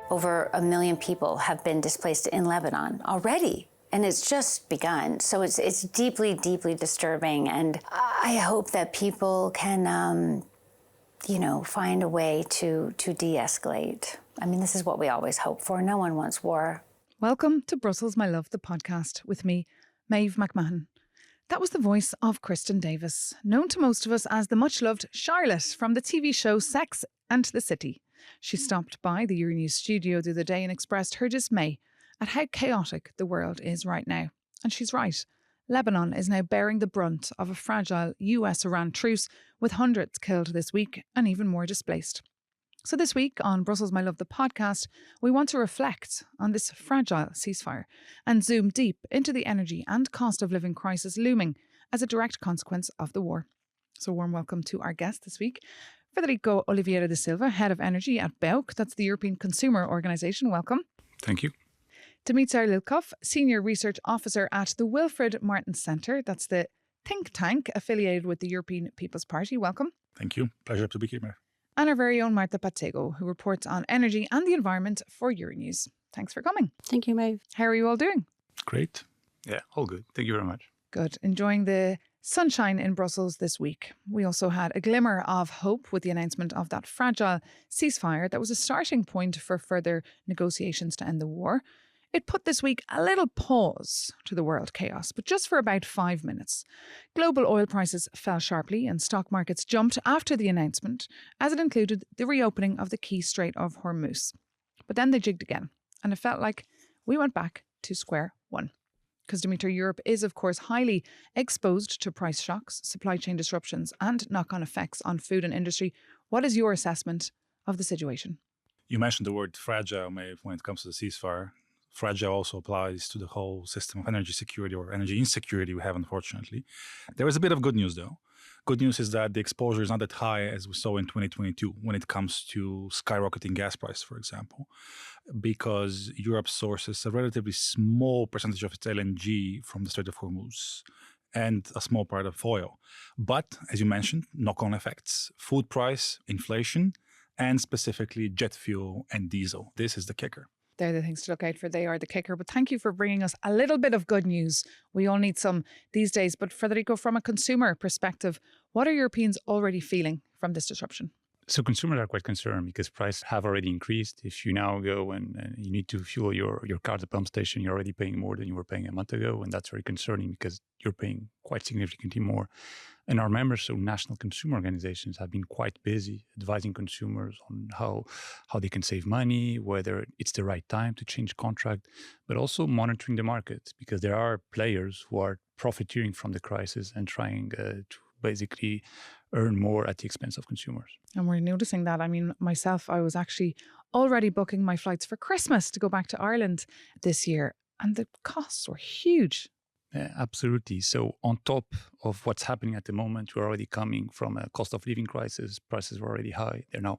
Over 1 million people have been displaced in Lebanon already, and it's just begun. So it's deeply, deeply disturbing, and I hope that people can, find a way to de-escalate. I mean, this is what we always hope for. No one wants war. Welcome to Brussels, My Love, the podcast with me, Maeve McMahon. That was the voice of Kristen Davis, known to most of us as the much-loved Charlotte from the TV show Sex and the City. She stopped by the Euronews studio the other day and expressed her dismay at how chaotic the world is right now. And she's right. Lebanon is now bearing the brunt of a fragile US-Iran truce, with hundreds killed this week and even more displaced. So this week on Brussels, My Love, the podcast, we want to reflect on this fragile ceasefire and zoom deep into the energy and cost of living crisis looming as a direct consequence of the war. So warm welcome to our guest this week, Federico Oliveira da Silva, Head of Energy at BEUC, that's the European Consumer Organisation. Welcome. Thank you. Dimitar Lilkov, Senior Research Officer at the Wilfred Martens Centre, that's the think tank affiliated with the European People's Party. Welcome. Thank you. Pleasure to be here. And our very own Marta Patsego, who reports on energy and the environment for Euronews. Thanks for coming. Thank you, Maeve. How are you all doing? Great. Yeah, all good. Thank you very much. Good. Enjoying the sunshine in Brussels this week. We also had a glimmer of hope with the announcement of that fragile ceasefire that was a starting point for further negotiations to end the war. It put this week a little pause to the world chaos, but just for about 5 minutes. Global oil prices fell sharply and stock markets jumped after the announcement, as it included the reopening of the key Strait of Hormuz. But then they jigged again, and it felt like we went back to square one. Because, Dimitar, Europe is, of course, highly exposed to price shocks, supply chain disruptions, and knock-on effects on food and industry. What is your assessment of the situation? You mentioned the word fragile, Maeve, when it comes to the ceasefire. Fragile also applies to the whole system of energy security or energy insecurity we have, unfortunately. There is a bit of good news, though. Good news is that the exposure is not that high as we saw in 2022 when it comes to skyrocketing gas price, for example, because Europe sources a relatively small percentage of its LNG from the Strait of Hormuz and a small part of oil. But, as you mentioned, knock-on effects, food price, inflation, and specifically jet fuel and diesel. This is the kicker. They're the things to look out for. They are the kicker. But thank you for bringing us a little bit of good news. We all need some these days. But Federico, from a consumer perspective, what are Europeans already feeling from this disruption? So consumers are quite concerned because prices have already increased. If you now go and you need to fuel your car at the pump station, you're already paying more than you were paying a month ago. And that's very concerning because you're paying quite significantly more. And our members, so national consumer organizations, have been quite busy advising consumers on how they can save money, whether it's the right time to change contract, but also monitoring the market because there are players who are profiteering from the crisis and trying to basically earn more at the expense of consumers. And we're noticing that. I mean, myself, I was actually already booking my flights for Christmas to go back to Ireland this year, and the costs were huge. Yeah, absolutely. So on top of what's happening at the moment, we're already coming from a cost of living crisis. Prices were already high. They're now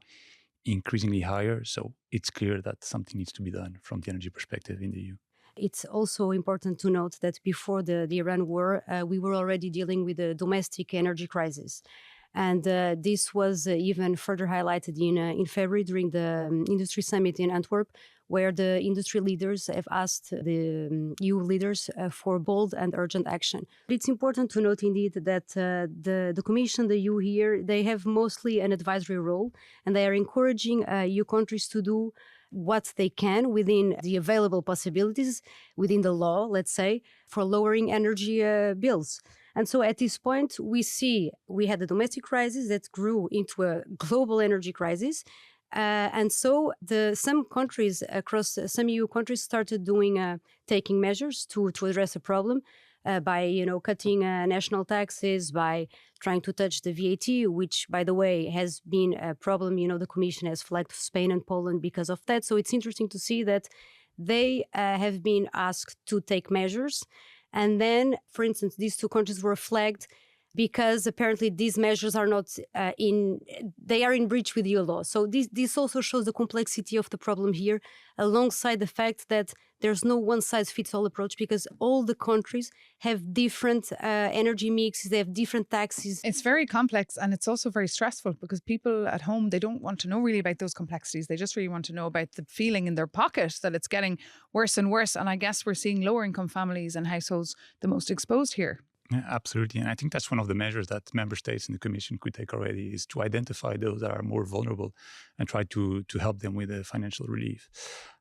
increasingly higher. So it's clear that something needs to be done from the energy perspective in the EU. It's also important to note that before the Iran war, we were already dealing with a domestic energy crisis. And this was even further highlighted in February during the industry summit in Antwerp, where the industry leaders have asked the EU leaders for bold and urgent action. It's important to note indeed that the Commission, the EU here, they have mostly an advisory role, and they are encouraging EU countries to do what they can within the available possibilities, within the law, let's say, for lowering energy bills. And so at this point, we had a domestic crisis that grew into a global energy crisis. And so some countries across some EU countries started taking measures to address the problem by cutting national taxes, by trying to touch the VAT, which, by the way, has been a problem. The Commission has flagged Spain and Poland because of that. So it's interesting to see that they have been asked to take measures. And then, for instance, these two countries were flagged because apparently these measures are not they are in breach with EU law. So this also shows the complexity of the problem here, alongside the fact that there's no one-size-fits-all approach, because all the countries have different energy mixes, they have different taxes. It's very complex, and it's also very stressful because people at home, they don't want to know really about those complexities. They just really want to know about the feeling in their pocket that it's getting worse and worse. And I guess we're seeing lower income families and households the most exposed here. Yeah, absolutely. And I think that's one of the measures that member states and the Commission could take already, is to identify those that are more vulnerable and try to help them with financial relief.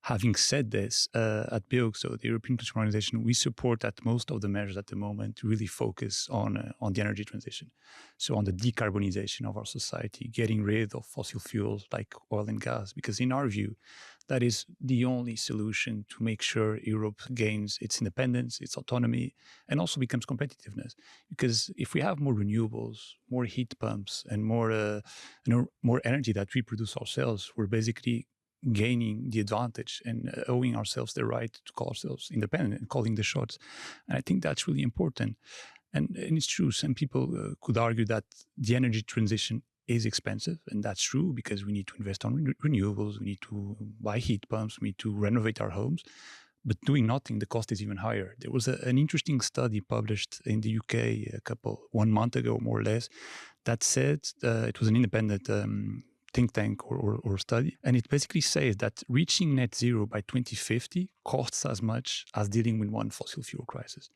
Having said this, at BEOC, so the European Consumer Organization, we support that most of the measures at the moment really focus on the energy transition. So on the decarbonization of our society, getting rid of fossil fuels like oil and gas, because in our view, that is the only solution to make sure Europe gains its independence, its autonomy, and also becomes competitiveness. Because if we have more renewables, more heat pumps, and more energy that we produce ourselves, we're basically gaining the advantage and owing ourselves the right to call ourselves independent and calling the shots. And I think that's really important. And it's true, some people could argue that the energy transition is expensive, and that's true, because we need to invest on renewables, we need to buy heat pumps, we need to renovate our homes. But doing nothing, the cost is even higher. There was an interesting study published in the UK 1 month ago, more or less, that said, it was an independent think tank or study, and it basically says that reaching net zero by 2050 costs as much as dealing with one fossil fuel crisis.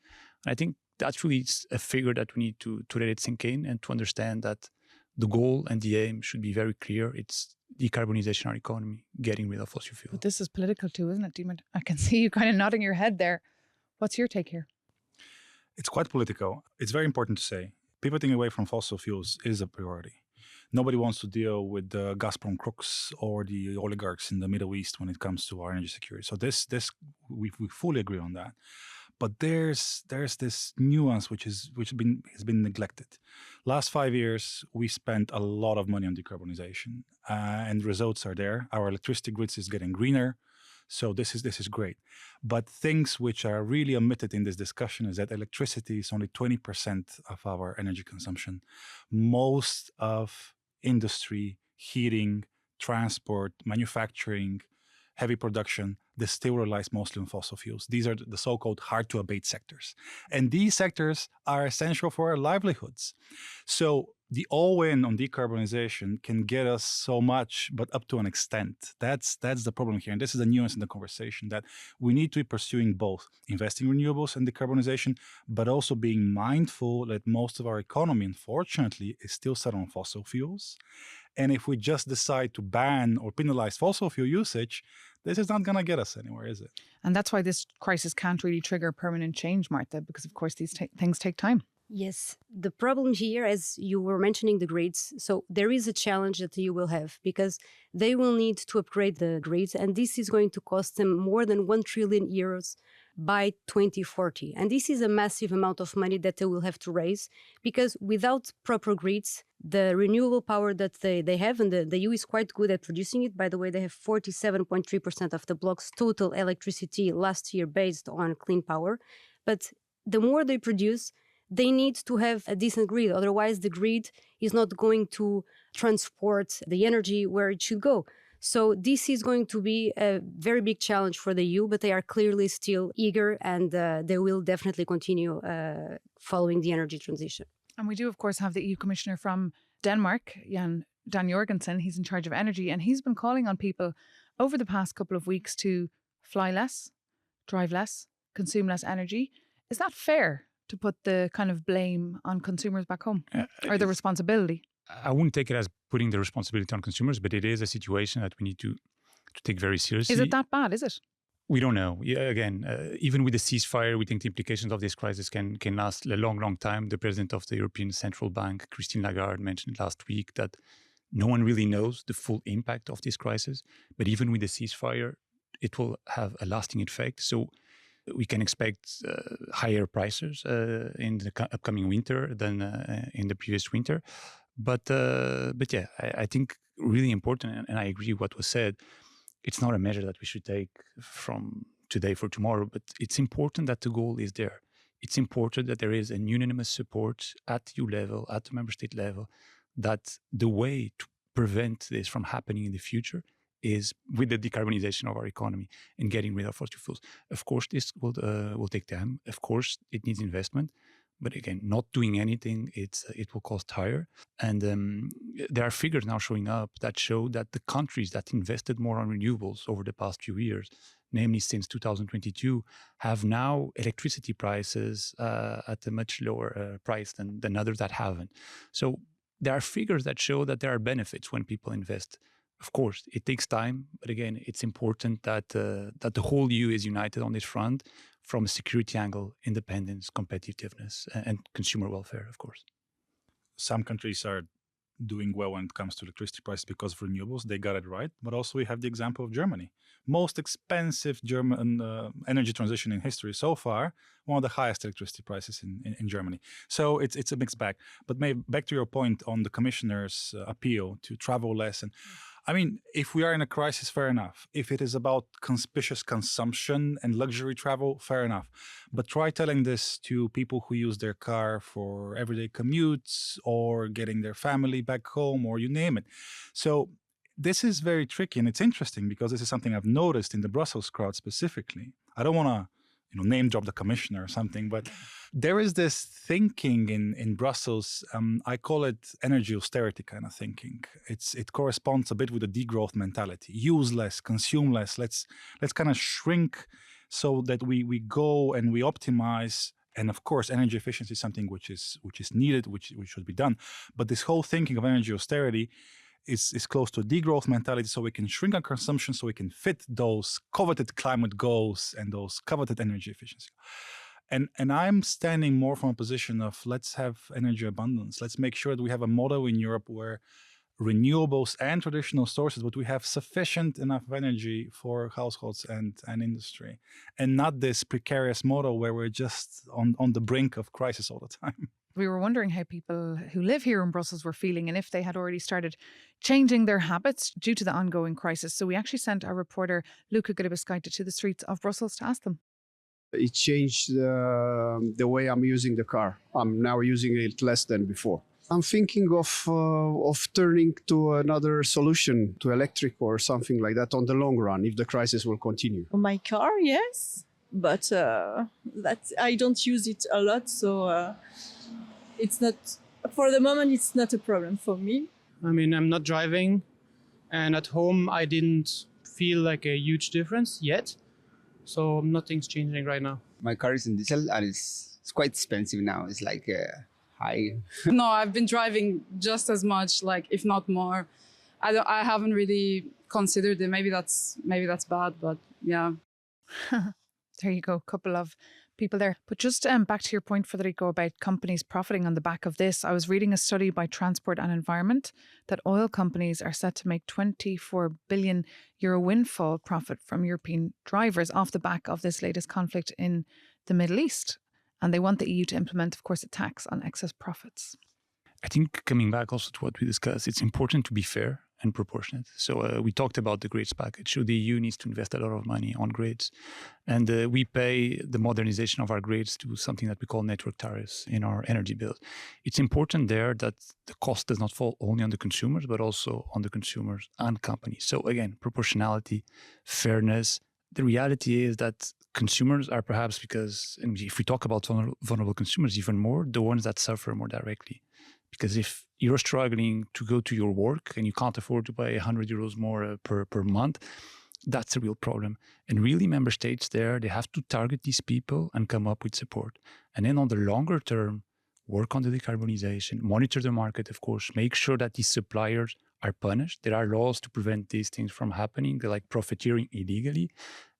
And I think that's really a figure that we need to let it sink in, and to understand that the goal and the aim should be very clear. It's decarbonization of our economy, getting rid of fossil fuels. But this is political too, isn't it, Diarmuid? I can see you kind of nodding your head there. What's your take here? It's quite political. It's very important to say, pivoting away from fossil fuels is a priority. Nobody wants to deal with the Gazprom crooks or the oligarchs in the Middle East when it comes to our energy security. So we fully agree on that. But there's this nuance which has been neglected. Last 5 years, we spent a lot of money on decarbonization, and results are there. Our electricity grids is getting greener, so this is great. But things which are really omitted in this discussion is that electricity is only 20% of our energy consumption. Most of industry, heating, transport, manufacturing, heavy production, this still relies mostly on fossil fuels. These are the so-called hard-to-abate sectors. And these sectors are essential for our livelihoods. So the all-in on decarbonization can get us so much, but up to an extent. That's the problem here. And this is a nuance in the conversation, that we need to be pursuing both, investing in renewables and decarbonization, but also being mindful that most of our economy, unfortunately, is still set on fossil fuels. And if we just decide to ban or penalize fossil fuel usage, this is not going to get us anywhere, is it? And that's why this crisis can't really trigger permanent change, Martha, because of course these things take time. Yes, the problem here, as you were mentioning the grids, so there is a challenge that you will have, because they will need to upgrade the grids, and this is going to cost them more than 1 trillion euros by 2040. And this is a massive amount of money that they will have to raise, because without proper grids, the renewable power that they have, and the EU is quite good at producing it. By the way, they have 47.3% of the bloc's total electricity last year based on clean power. But the more they produce, they need to have a decent grid. Otherwise, the grid is not going to transport the energy where it should go. So this is going to be a very big challenge for the EU, but they are clearly still eager, and they will definitely continue following the energy transition. And we do, of course, have the EU Commissioner from Denmark, Dan Jorgensen. He's in charge of energy, and he's been calling on people over the past couple of weeks to fly less, drive less, consume less energy. Is that fair to put the kind of blame on consumers back home, or the responsibility? I wouldn't take it as putting the responsibility on consumers, but it is a situation that we need to take very seriously. Is it that bad, is it? We don't know. Yeah, again, even with the ceasefire, we think the implications of this crisis can last a long, long time. The president of the European Central Bank, Christine Lagarde, mentioned last week that no one really knows the full impact of this crisis. But even with the ceasefire, it will have a lasting effect. So we can expect higher prices in the upcoming winter than in the previous winter. But yeah, I think really important, and I agree with what was said, it's not a measure that we should take from today for tomorrow, but it's important that the goal is there. it's important that there is an unanimous support at EU level, at the member state level, that the way to prevent this from happening in the future is with the decarbonization of our economy and getting rid of fossil fuels. Of course, this will take time. Of course, it needs investment. But again, not doing anything, it will cost higher. And there are figures now showing up that show that the countries that invested more on renewables over the past few years, namely since 2022, have now electricity prices at a much lower price than others that haven't. So there are figures that show that there are benefits when people invest. Of course, it takes time, but again, it's important that the whole EU is united on this front from a security angle, independence, competitiveness, and consumer welfare, of course. Some countries are doing well when it comes to electricity prices because of renewables. They got it right. But also we have the example of Germany. Most expensive German energy transition in history so far, one of the highest electricity prices in Germany. So it's a mixed bag. But maybe back to your point on the commissioner's appeal to travel less. And I mean, if we are in a crisis, fair enough. If it is about conspicuous consumption and luxury travel, fair enough. But try telling this to people who use their car for everyday commutes or getting their family back home or you name it. So this is very tricky, and it's interesting because this is something I've noticed in the Brussels crowd specifically. I don't want to name drop the commissioner or something, but there is this thinking in Brussels. I call it energy austerity kind of thinking. It corresponds a bit with the degrowth mentality. Use less, consume less. Let's kind of shrink so that we go and we optimize. And of course, energy efficiency is something which is needed, which should be done. But this whole thinking of energy austerity is close to a degrowth mentality, so we can shrink our consumption so we can fit those coveted climate goals and those coveted energy efficiency. And I'm standing more from a position of let's have energy abundance. Let's make sure that we have a model in Europe where renewables and traditional sources, but we have sufficient enough energy for households and industry, and not this precarious model where we're just on the brink of crisis all the time. We were wondering how people who live here in Brussels were feeling and if they had already started changing their habits due to the ongoing crisis. So we actually sent our reporter, Luca Gribiskaite, to the streets of Brussels to ask them. It changed the way I'm using the car. I'm now using it less than before. I'm thinking of turning to another solution, to electric or something like that on the long run, if the crisis will continue. My car, yes, but that I don't use it a lot, so it's not, for the moment, it's not a problem for me. I mean, I'm not driving, and at home I didn't feel like a huge difference yet, so nothing's changing right now. My car is in diesel and it's quite expensive now. It's like high. No, I've been driving just as much, like if not more. I haven't really considered it. Maybe that's bad, but yeah. There you go, couple of people there. But just back to your point, Federico, about companies profiting on the back of this. I was reading a study by Transport and Environment that oil companies are set to make €24 billion windfall profit from European drivers off the back of this latest conflict in the Middle East. And they want the EU to implement, of course, a tax on excess profits. I think coming back also to what we discussed, it's important to be fair and proportionate. So we talked about the grids package. So the EU needs to invest a lot of money on grids. And we pay the modernization of our grids to something that we call network tariffs in our energy bills. It's important there that the cost does not fall only on the consumers, but also on the consumers and companies. So again, proportionality, fairness. The reality is that consumers are perhaps, because and if we talk about vulnerable consumers even more, the ones that suffer more directly. Because if you're struggling to go to your work and you can't afford to pay €100 more per month, that's a real problem. And really, member states there, they have to target these people and come up with support. And then on the longer term, work on the decarbonization, monitor the market, of course, make sure that these suppliers are punished. There are laws to prevent these things from happening. They're like profiteering illegally.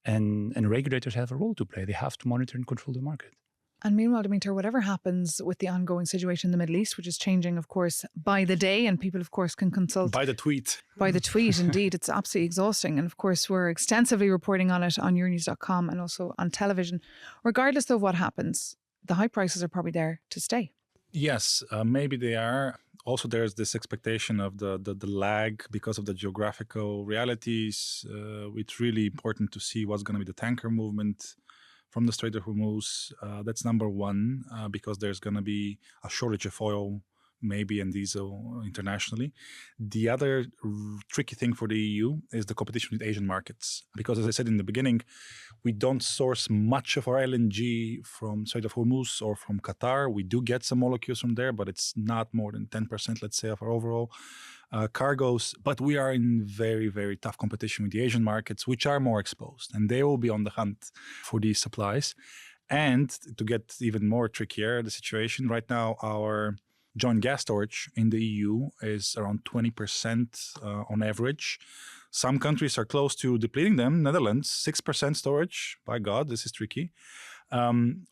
And regulators have a role to play. They have to monitor and control the market. And meanwhile, Dimitar, whatever happens with the ongoing situation in the Middle East, which is changing, of course, by the day, and people, of course, can consult. By the tweet. By the tweet, indeed. It's absolutely exhausting. And of course, we're extensively reporting on it on euronews.com and also on television. Regardless of what happens, the high prices are probably there to stay. Yes, maybe they are. Also, there's this expectation of the lag because of the geographical realities. It's really important to see what's going to be the tanker movement from the Strait of Hormuz. That's number one, because there's going to be a shortage of oil, maybe, and diesel internationally. The other tricky thing for the EU is the competition with Asian markets. Because as I said in the beginning, we don't source much of our LNG from Strait of Hormuz or from Qatar. We do get some molecules from there, but it's not more than 10%, let's say, of our overall cargoes. But we are in very, very tough competition with the Asian markets, which are more exposed, and they will be on the hunt for these supplies. And to get even more trickier, the situation right now, our joint gas storage in the EU is around 20% on average. Some countries are close to depleting them. Netherlands, 6% storage. By God, this is tricky.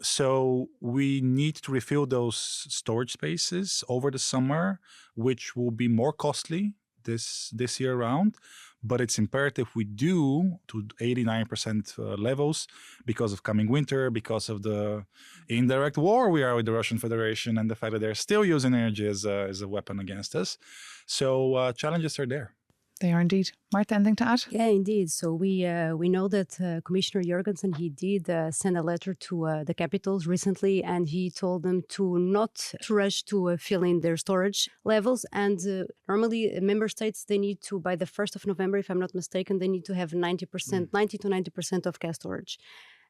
So we need to refill those storage spaces over the summer, which will be more costly this year around. But it's imperative we do to 89% levels because of coming winter, because of the indirect war we are with the Russian Federation and the fact that they're still using energy as a weapon against us. So challenges are there. They are indeed. Martha, anything to add? Yeah, indeed. So we know that Commissioner Jorgensen, he did send a letter to the capitals recently, and he told them to not to rush to fill in their storage levels. And normally member states, they need to, by the 1st of November, if I'm not mistaken, they need to have 90% to 90% of gas storage.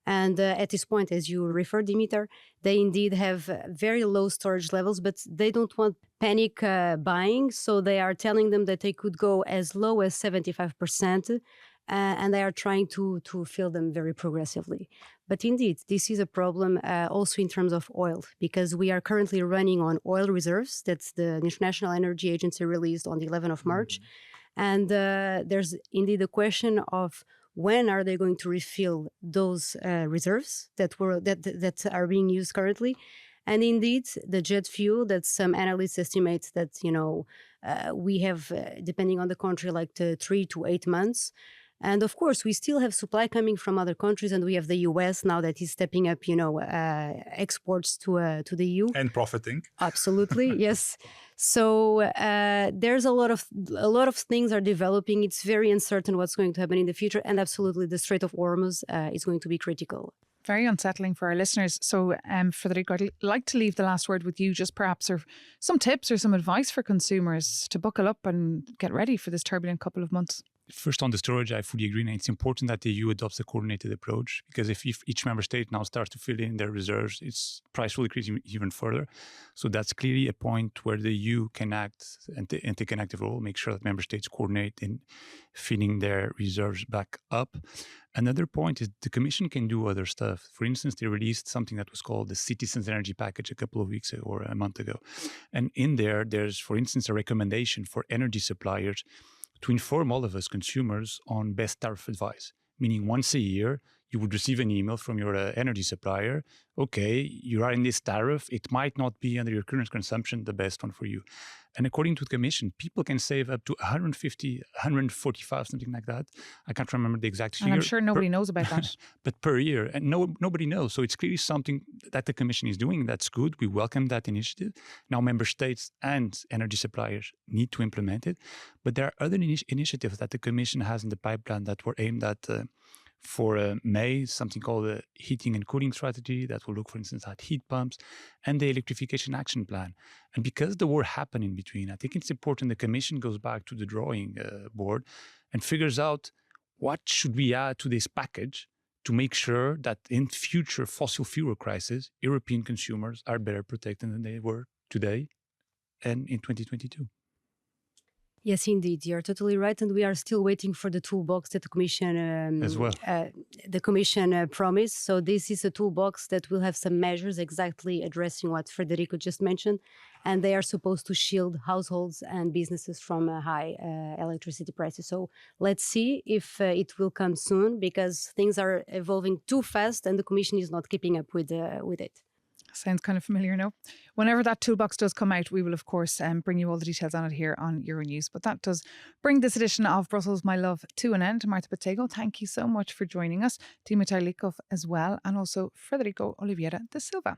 And at this point, as you referred, Dimitar, they indeed have very low storage levels, but they don't want panic buying. So they are telling them that they could go as low as 75%, and they are trying to fill them very progressively. But indeed, this is a problem also in terms of oil, because we are currently running on oil reserves. That's the International Energy Agency released on the 11th of March. And there's indeed a question of when are they going to refill those reserves that are being used currently? And indeed, the jet fuel that some analysts estimate that we have, depending on the country, like 3 to 8 months. And of course, we still have supply coming from other countries, and we have the US now that is stepping up, exports to the EU and profiting. Absolutely, yes. So there's a lot of things are developing. It's very uncertain what's going to happen in the future, and absolutely, the Strait of Hormuz is going to be critical. Very unsettling for our listeners. So, Federico, I'd like to leave the last word with you, just perhaps, or some tips or some advice for consumers to buckle up and get ready for this turbulent couple of months. First, on the storage, I fully agree. And it's important that the EU adopts a coordinated approach, because if each member state now starts to fill in their reserves, its price will increase even further. So that's clearly a point where the EU can act and take an active role, make sure that member states coordinate in filling their reserves back up. Another point is the Commission can do other stuff. For instance, they released something that was called the Citizens Energy Package a couple of weeks ago or a month ago. And in there's, for instance, a recommendation for energy suppliers to inform all of us consumers on best tariff advice, meaning once a year, you would receive an email from your energy supplier. Okay, you are in this tariff. It might not be under your current consumption the best one for you. And according to the Commission, people can save up to 150, 145, something like that. I can't remember the exact figure. And I'm sure nobody knows about that. But per year, and nobody knows. So it's clearly something that the Commission is doing. That's good. We welcome that initiative. Now, member states and energy suppliers need to implement it. But there are other initiatives that the Commission has in the pipeline that were aimed at for May, something called the heating and cooling strategy that will look, for instance, at heat pumps, and the electrification action plan. And because the war happened in between, I think it's important the Commission goes back to the drawing board and figures out what should we add to this package to make sure that in future fossil fuel crises, European consumers are better protected than they were today and in 2022. Yes, indeed, you're totally right, and we are still waiting for the toolbox that the Commission as well. The Commission promised. So this is a toolbox that will have some measures exactly addressing what Federico just mentioned, and they are supposed to shield households and businesses from high electricity prices. So let's see if it will come soon, because things are evolving too fast, and the Commission is not keeping up with it. Sounds kind of familiar, no? Whenever that toolbox does come out, we will, of course, bring you all the details on it here on Euronews. But that does bring this edition of Brussels, My Love, to an end. Marta Betego, thank you so much for joining us. Dimitar Likov as well, and also Federico Oliveira da Silva.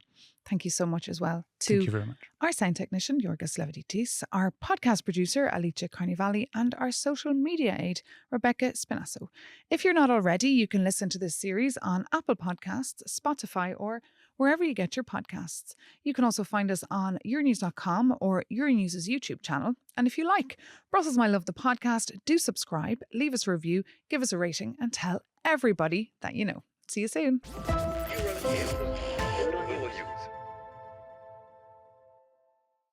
Thank you so much as well to Thank you very much. our sound technician, Yorgos Levaditis, our podcast producer, Alicia Carnivali, and our social media aide, Rebecca Spinasso. If you're not already, you can listen to this series on Apple Podcasts, Spotify, or wherever you get your podcasts. You can also find us on euronews.com or Euronews' YouTube channel. And if you like Brussels, My Love, the podcast, do subscribe, leave us a review, give us a rating, and tell everybody that you know. See you soon. Euronews.